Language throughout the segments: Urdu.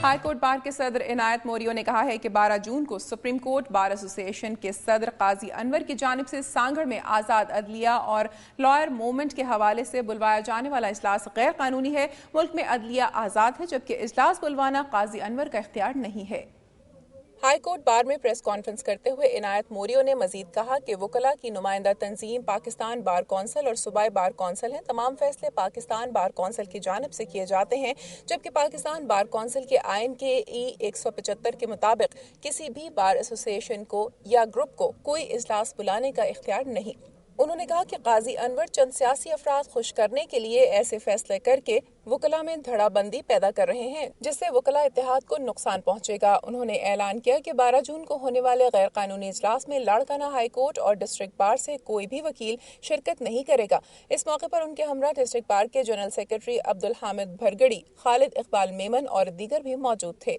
ہائی کورٹ بار کے صدر عنایت موریو نے کہا ہے کہ 12 جون کو سپریم کورٹ بار ایسوسی ایشن کے صدر قاضی انور کی جانب سے سانگھڑ میں آزاد عدلیہ اور لائر موومنٹ کے حوالے سے بلوایا جانے والا اجلاس غیر قانونی ہے۔ ملک میں عدلیہ آزاد ہے جبکہ اجلاس بلوانا قاضی انور کا اختیار نہیں ہے۔ ہائی کورٹ بار میں پریس کانفرنس کرتے ہوئے عنایت موریو نے مزید کہا کہ وکلاء کی نمائندہ تنظیم پاکستان بار کونسل اور صوبائی بار کونسل ہیں۔ تمام فیصلے پاکستان بار کونسل کی جانب سے کیے جاتے ہیں، جبکہ پاکستان بار کونسل کے آئین کے ای 175 کے مطابق کسی بھی بار ایسوسی ایشن کو یا گروپ کو کوئی اجلاس بلانے کا اختیار نہیں۔ انہوں نے کہا کہ قاضی انور چند سیاسی افراد خوش کرنے کے لیے ایسے فیصلے کر کے وکلاء میں دھڑا بندی پیدا کر رہے ہیں جس سے وکلاء اتحاد کو نقصان پہنچے گا۔ انہوں نے اعلان کیا کہ 12 جون کو ہونے والے غیر قانونی اجلاس میں لاڑکانہ ہائی کورٹ اور ڈسٹرکٹ بار سے کوئی بھی وکیل شرکت نہیں کرے گا۔ اس موقع پر ان کے ہمراہ ڈسٹرکٹ بار کے جنرل سیکرٹری عبدالحامد بھرگڑی، خالد اقبال میمن اور دیگر بھی موجود تھے۔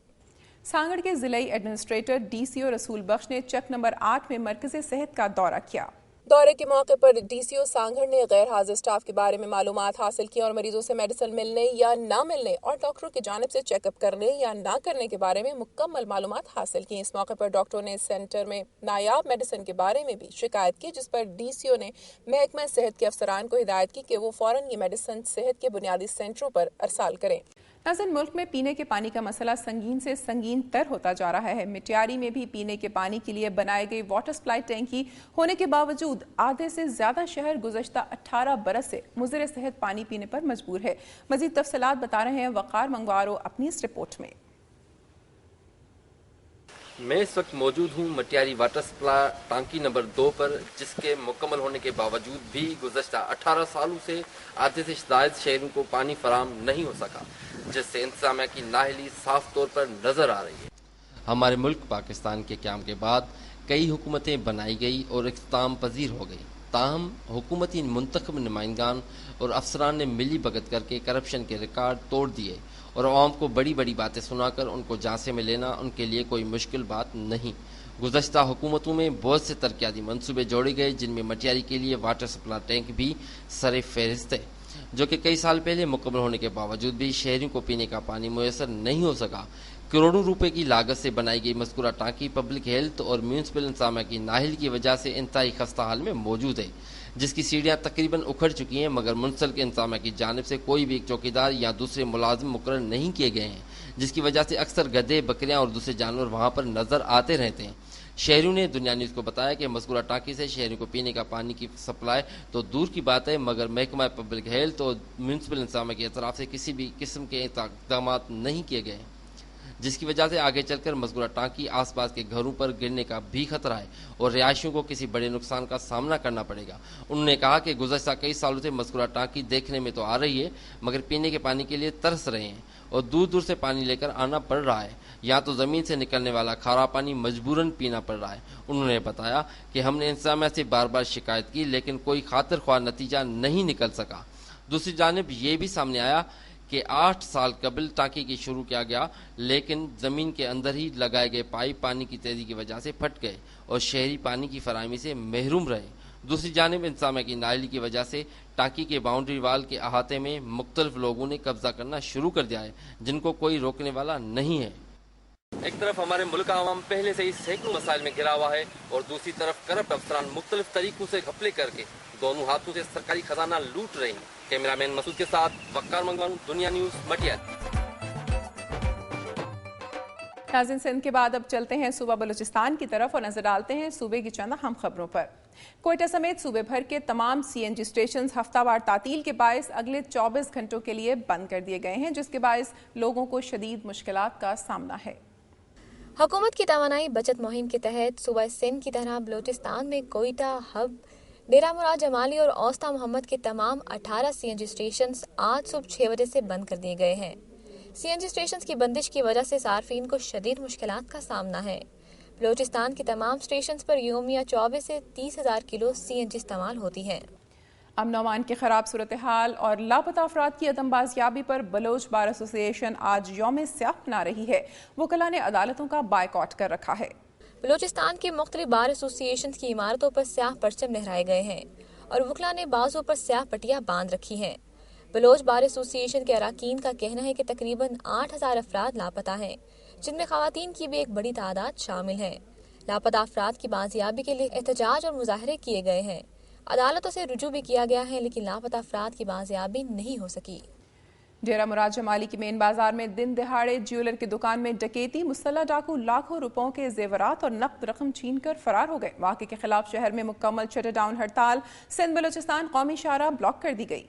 سانگھڑ کے ضلعی ایڈمنسٹریٹر ڈی سی او رسول بخش نے چک نمبر 8 میں مرکز صحت کا دورہ کیا۔ دورے کے موقع پر ڈی سی او سانگھڑ نے غیر حاضر سٹاف کے بارے میں معلومات حاصل کی اور مریضوں سے میڈیسن ملنے یا نہ ملنے اور ڈاکٹروں کی جانب سے چیک اپ کرنے یا نہ کرنے کے بارے میں مکمل معلومات حاصل کی۔ اس موقع پر ڈاکٹروں نے سینٹر میں نایاب میڈیسن کے بارے میں بھی شکایت کی، جس پر ڈی سی او نے محکمہ صحت کے افسران کو ہدایت کی کہ وہ فوراً یہ میڈیسن صحت کے بنیادی سینٹروں پر ارسال کریں۔ ناظرین، ملک میں پینے کے پانی کا مسئلہ سنگین سے سنگین تر ہوتا جا رہا ہے۔ مٹیاری میں بھی پینے کے پانی کے لیے بنائے گئی واٹر سپلائی ٹینکی ہونے کے باوجود آدھے سے زیادہ شہر گزشتہ 18 برس سے مضر صحت پانی پینے پر مجبور ہے۔ مزید تفصیلات بتا رہے ہیں وقار منگوارو اپنی اس رپورٹ میں۔ میں اس وقت موجود ہوں مٹیاری واٹر سپلائی ٹانکی نمبر 2 پر، جس کے مکمل ہونے کے باوجود بھی گزشتہ 18 سالوں سے آدھے سے زائد شہروں کو پانی فراہم نہیں ہو سکا، جس سے انتظامیہ کی نااہلی صاف طور پر نظر آ رہی ہے۔ ہمارے ملک پاکستان کے قیام کے بعد کئی حکومتیں بنائی گئی اور اختتام پذیر ہو گئی، تاہم حکومتی منتخب نمائندگان اور افسران نے ملی بھگت کر کے کرپشن کے ریکارڈ توڑ دیے اور عوام کو بڑی بڑی باتیں سنا کر ان کو جانچے میں لینا ان کے لیے کوئی مشکل بات نہیں۔ گزشتہ حکومتوں میں بہت سے ترقیاتی منصوبے جوڑے گئے، جن میں مٹیاری کے لیے واٹر سپلائی ٹینک بھی سر فہرست ہے، جو کہ کئی سال پہلے مکمل ہونے کے باوجود بھی شہریوں کو پینے کا پانی میسر نہیں ہو سکا۔ کروڑوں روپے کی لاگت سے بنائی گئی مذکورہ ٹانکی پبلک ہیلتھ اور میونسپل انتظامیہ کی نااہلی کی وجہ سے انتہائی خستہ حال میں موجود ہے، جس کی سیڑھیاں تقریباً اکھڑ چکی ہیں، مگر منسلک انتظامیہ کی جانب سے کوئی بھی ایک چوکیدار یا دوسرے ملازم مقرر نہیں کیے گئے ہیں، جس کی وجہ سے اکثر گدھے، بکریاں اور دوسرے جانور وہاں پر نظر آتے رہتے ہیں۔ شہریوں نے دنیا نیوز کو بتایا کہ مذکورہ ٹانکی سے شہریوں کو پینے کا پانی کی سپلائی تو دور کی بات ہے، مگر محکمہ پبلک ہیلتھ اور میونسپل انتظامیہ کی طرف سے کسی بھی قسم کے اقدامات نہیں کیے گئے، جس کی وجہ سے آگے چل کر مذکورہ ٹانکی آس پاس کے گھروں پر گرنے کا بھی خطرہ ہے اور رہائشیوں کو کسی بڑے نقصان کا سامنا کرنا پڑے گا۔ انہوں نے کہا کہ گزشتہ کئی سالوں سے مذکورہ ٹانکی دیکھنے میں تو آ رہی ہے، مگر پینے کے پانی کے لیے ترس رہے ہیں اور دور دور سے پانی لے کر آنا پڑ رہا ہے، یا تو زمین سے نکلنے والا کھارا پانی مجبوراً پینا پڑ رہا ہے۔ انہوں نے بتایا کہ ہم نے انتظامیہ سے بار بار شکایت کی، لیکن کوئی خاطر خواہ نتیجہ نہیں نکل سکا۔ دوسری جانب یہ بھی سامنے آیا کہ 8 سال قبل ٹانکی کی شروع کیا گیا، لیکن زمین کے اندر ہی لگائے گئے پائپ پانی کی تیزی کی وجہ سے پھٹ گئے اور شہری پانی کی فراہمی سے محروم رہے۔ دوسری جانب انتظامیہ کی نااہلی کی وجہ سے ٹانکی کے باؤنڈری وال کے احاطے میں مختلف لوگوں نے قبضہ کرنا شروع کر دیا ہے، جن کو کوئی روکنے والا نہیں ہے۔ ایک طرف ہمارے ملک کا عوام پہلے سے ہی سینکڑوں مسائل میں گھرا ہوا ہے اور دوسری طرف کرپٹ افسران مختلف طریقوں سے گھپلے کر کے دونوں ہاتھوں سے سرکاری خزانہ لوٹ رہے ہیں۔ کیمرہ مین مسعود کے ساتھ وقار منگوانو، دنیا نیوز، مٹیاری۔ ناظرین، سندھ کے بعد اب چلتے ہیں صوبہ بلوچستان کی طرف اور نظر ڈالتے ہیں صوبے کی چند اہم خبروں پر۔ کوئٹہ سمیت صوبے بھر کے تمام سی این جی اسٹیشنز ہفتہ وار تعطیل کے باعث اگلے 24 گھنٹوں کے لیے بند کر دیے گئے ہیں، جس کے باعث لوگوں کو شدید مشکلات کا سامنا ہے۔ حکومت کی توانائی بچت مہم کے تحت صوبہ سندھ کی طرح بلوچستان میں کوئٹہ، حب، ڈیرہ مراد جمالی اور اوسطا محمد کے تمام 18 سی این جی اسٹیشنز آج صبح 6 بجے سے بند کر دیے گئے ہیں۔ سی این جی اسٹیشنز کی بندش کی وجہ سے صارفین کو شدید مشکلات کا سامنا ہے۔ بلوچستان کے تمام اسٹیشنز پر یومیہ 24 سے 30,000 کلو سی این جی استعمال ہوتی ہے۔ امن و امان کی خراب صورتحال اور لاپتہ افراد کی عدم بازیابی پر بلوچ بار ایسوسی ایشن آج یوم سیاہ منا رہی ہے۔ وکلاء نے عدالتوں کا بائیکاٹ کر رکھا ہے۔ بلوچستان کی مختلف بار ایسوسی ایشنز کی عمارتوں پر سیاہ پرچم لہرائے گئے ہیں اور وکلاء نے بازوں پر سیاہ پٹیاں باندھ رکھی ہیں۔ بلوچ بار ایسوسی ایشن کے اراکین کا کہنا ہے کہ تقریباً 8,000 افراد لاپتہ ہیں، جن میں خواتین کی بھی ایک بڑی تعداد شامل ہے۔ لاپتہ افراد کی بازیابی کے لیے احتجاج اور مظاہرے کیے گئے ہیں۔ عدالتوں سے رجوع بھی کیا گیا ہے، لیکن لاپتہ افراد کی بازیابی نہیں ہو سکی۔ ڈیرہ مراد جمالی کی مین بازار میں دن دہاڑے جیولر کی دکان میں ڈکیتی، مسلح ڈاکو لاکھوں روپوں کے زیورات اور نقد رقم چھین کر فرار ہو گئے۔ واقعے کے خلاف شہر میں مکمل شٹ ڈاؤن ہڑتال، سندھ بلوچستان قومی شاہراہ بلاک کر دی گئی۔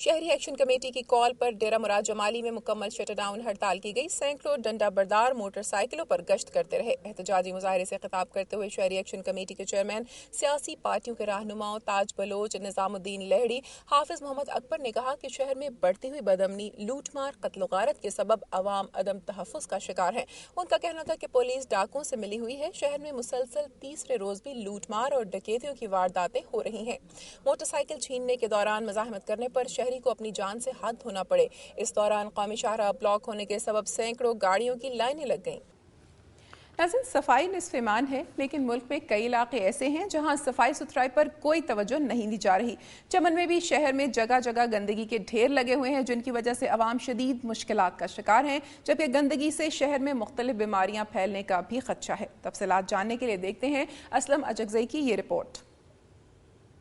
شہری ایکشن کمیٹی کی کال پر ڈیرہ مراد جمالی میں مکمل شٹ ڈاؤن ہڑتال کی گئی۔ سینکڑوں ڈنڈا بردار موٹر سائیکلوں پر گشت کرتے رہے۔ احتجاجی مظاہرے سے خطاب کرتے ہوئے شہری ایکشن کمیٹی کے چیئرمین، سیاسی پارٹیوں کے رہنماؤں تاج بلوچ، نظام الدین لہڑی، حافظ محمد اکبر نے کہا کہ شہر میں بڑھتی ہوئی بدامنی، لوٹ مار، قتل و غارت کے سبب عوام عدم تحفظ کا شکار ہے۔ ان کا کہنا تھا کہ پولیس ڈاکوؤں سے ملی ہوئی ہے۔ شہر میں مسلسل تیسرے روز بھی لوٹ مار اور ڈکیتیوں کی وارداتیں ہو رہی ہیں۔ موٹر سائیکل چھیننے کے دوران مزاحمت کرنے پر شہری کو اپنی جان سے ہاتھ دھونا پڑے۔ اس دوران قومی شاہراہ بلاک ہونے کے سبب سینکڑوں گاڑیوں کی لائنیں لگ گئیں۔ ناظرین، صفائی نصف ایمان ہے، لیکن ملک میں کئی علاقے ایسے ہیں جہاں صفائی ستھرائی پر کوئی توجہ نہیں دی جا رہی۔ چمن میں بھی شہر میں جگہ جگہ گندگی کے ڈھیر لگے ہوئے ہیں، جن کی وجہ سے عوام شدید مشکلات کا شکار ہیں، جبکہ گندگی سے شہر میں مختلف بیماریاں پھیلنے کا بھی خدشہ ہے۔ تفصیلات جاننے کے لیے دیکھتے ہیں اسلم اجگزئی کی یہ رپورٹ۔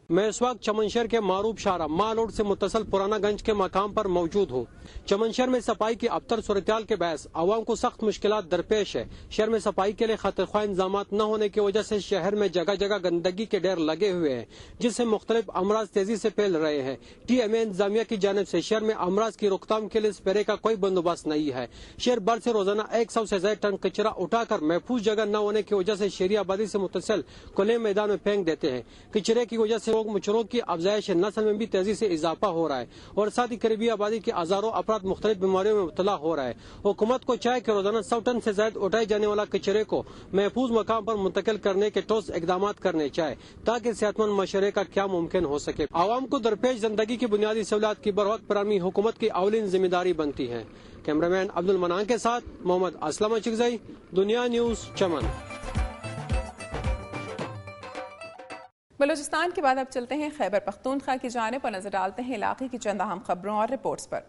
میں اس وقت چمن شہر کے معروف شاہراہ مال روڈ سے متصل پرانا گنج کے مقام پر موجود ہوں۔ چمن شہر میں صفائی کی ابتر صورتحال کے باعث عوام کو سخت مشکلات درپیش ہے۔ شہر میں صفائی کے لیے خاطر خواہ انتظامات نہ ہونے کی وجہ سے شہر میں جگہ جگہ گندگی کے ڈھیر لگے ہوئے ہیں، جس سے مختلف امراض تیزی سے پھیل رہے ہیں۔ ٹی ایم اے انتظامیہ کی جانب سے شہر میں امراض کی روک تھام کے لیے اسپرے کا کوئی بندوبست نہیں ہے۔ شہر بھر سے روزانہ 100 سے زائد ٹن کچرا اٹھا کر محفوظ جگہ نہ ہونے کی وجہ سے شہری آبادی سے متصل کھلے میدان میں پھینک دیتے ہیں۔ کچرے کی وجہ سے لوگ مچھروں کی افزائش نسل میں بھی تیزی سے اضافہ ہو رہا ہے اور ساتھ ہی قریبی آبادی کے ہزاروں افراد مختلف بیماریوں میں مبتلا ہو رہا ہے۔ حکومت کو چاہے کہ روزانہ 100 ٹن سے زائد اٹھائے جانے والا کچرے کو محفوظ مقام پر منتقل کرنے کے ٹھوس اقدامات کرنے چاہے تاکہ صحت مند معاشرے کا قیام ممکن ہو سکے۔ عوام کو درپیش زندگی کی بنیادی سہولیات کی بروقت فراہمی حکومت کی اولین ذمہ داری بنتی ہے۔ کیمرہ مین عبد المنان کے ساتھ محمد اسلم اچکزئی، دنیا نیوز، چمن۔ بلوچستان کے بعد اب چلتے ہیں خیبر پختونخوا کی جانب اور نظر ڈالتے ہیں علاقے کی چند اہم خبروں اور رپورٹس پر۔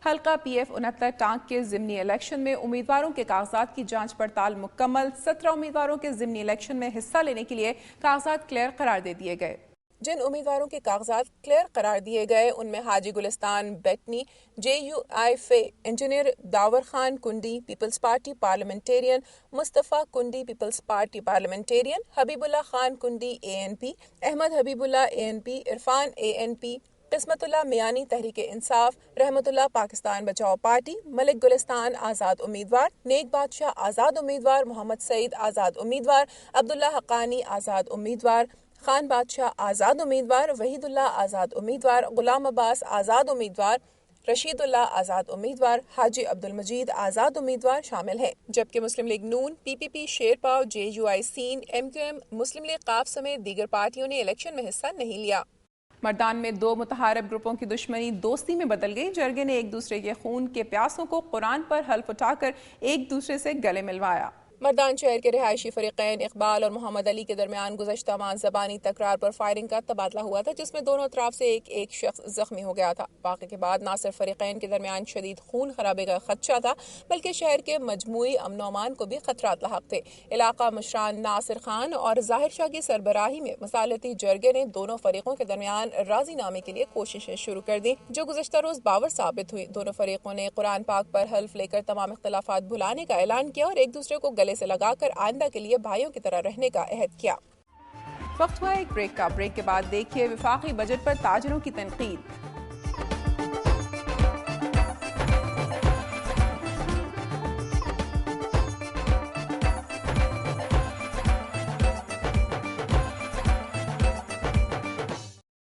حلقہ پی ایف 69 ٹانک کے ضمنی الیکشن میں امیدواروں کے کاغذات کی جانچ پڑتال مکمل۔ 17 امیدواروں کے ضمنی الیکشن میں حصہ لینے کے لیے کاغذات کلیئر قرار دے دیے گئے۔ جن امیدواروں کے کاغذات کلیئر قرار دیے گئے ان میں حاجی Gulistan Bettani JUIF engineer Dawar Khan Kundi Peoples Party Parliamentarian, Mustafa Kundi Peoples Party Parliamentarian, Habib Ullah Khan Kundi ANP، Ahmad حبیب اللہ ANP، عرفان ANP، قسمت اللہ میانی تحریک انصاف، رحمت اللہ پاکستان بچاؤ پارٹی، ملک گلستان آزاد امیدوار، نیک بادشاہ آزاد امیدوار، محمد سعید آزاد امیدوار، عبداللہ حقانی آزاد امیدوار، خان بادشاہ آزاد امیدوار، وحید اللہ آزاد امیدوار، غلام عباس آزاد امیدوار، رشید اللہ آزاد امیدوار، حاجی عبد المجید آزاد امیدوار شامل ہیں، جبکہ مسلم لیگ نون، PPP شیرپاؤ، JUI سین، MQM، مسلم لیگ قاف سمیت دیگر پارٹیوں نے الیکشن میں حصہ نہیں لیا۔ مردان میں 2 متحارب گروپوں کی دشمنی دوستی میں بدل گئی۔ جرگے نے ایک دوسرے کے خون کے پیاسوں کو قرآن پر حلف اٹھا کر ایک دوسرے سے گلے ملوایا۔ مردان شہر کے رہائشی فریقین اقبال اور محمد علی کے درمیان گزشتہ ماہ زبانی تکرار پر فائرنگ کا تبادلہ ہوا تھا، جس میں دونوں اطراف سے ایک شخص زخمی ہو گیا تھا۔ واقعے کے بعد نہ صرف فریقین کے درمیان شدید خون خرابے کا خدشہ تھا، بلکہ شہر کے مجموعی امن و امان کو بھی خطرات لاحق تھے۔ علاقہ مشران ناصر خان اور ظاہر شاہ کی سربراہی میں مصالحتی جرگے نے دونوں فریقوں کے درمیان راضی نامے کے لیے کوششیں شروع کر دی، جو گزشتہ روز باور ثابت ہوئی۔ دونوں فریقوں نے قرآن پاک پر حلف لے کر تمام اختلافات بھلانے کا اعلان کیا اور ایک دوسرے کو گلے سے لگا کر آئندہ کے لیے بھائیوں کی طرح رہنے کا عہد کیا۔ وقت ہوا ایک بریک کا۔ بریک کے بعد دیکھیے وفاقی بجٹ پر تاجروں کی تنقید۔